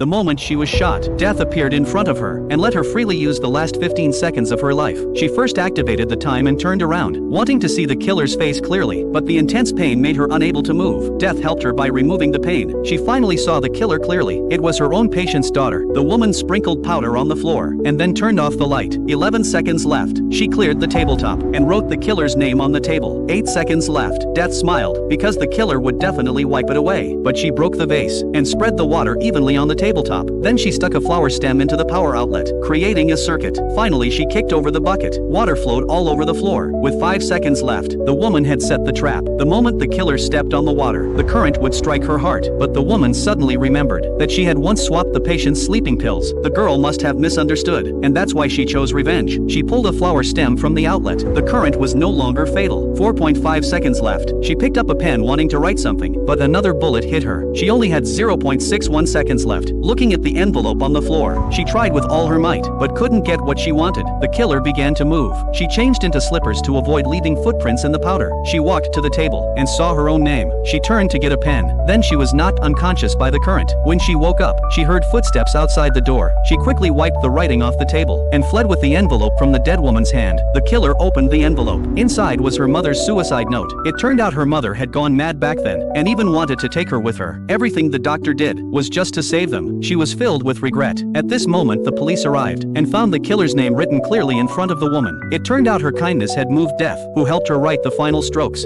The moment she was shot, death appeared in front of her and let her freely use the last 15 seconds of her life. She first activated the time and turned around, wanting to see the killer's face clearly, but the intense pain made her unable to move. Death helped her by removing the pain. She finally saw the killer clearly. It was her own patient's daughter. The woman sprinkled powder on the floor and then turned off the light. 11 seconds left. She cleared the tabletop and wrote the killer's name on the table. 8 seconds left. Death smiled, because the killer would definitely wipe it away. But she broke the vase and spread the water evenly on the tabletop. Then she stuck a flower stem into the power outlet, creating a circuit. Finally, she kicked over the bucket. Water flowed all over the floor. With 5 seconds left, the woman had set the trap. The moment the killer stepped on the water, the current would strike her heart. But the woman suddenly remembered that she had once swapped the patient's sleeping pills. The girl must have misunderstood, and that's why she chose revenge. She pulled a flower stem from the outlet. The current was no longer fatal. 4.5 seconds left. She picked up a pen wanting to write something, but another bullet hit her. She only had 0.61 seconds left. Looking at the envelope on the floor, she tried with all her might, but couldn't get what she wanted. The killer began to move. She changed into slippers to avoid leaving footprints in the powder. She walked to the table and saw her own name. She turned to get a pen. Then she was knocked unconscious by the current. When she woke up, she heard footsteps outside the door. She quickly wiped the writing off the table and fled with the envelope from the dead woman's hand. The killer opened the envelope. Inside was her mother's suicide note. It turned out her mother had gone mad back then and even wanted to take her with her. Everything the doctor did was just to save them. She was filled with regret. At this moment, the police arrived and found the killer's name written clearly in front of the woman. It turned out her kindness had moved Death, who helped her write the final strokes.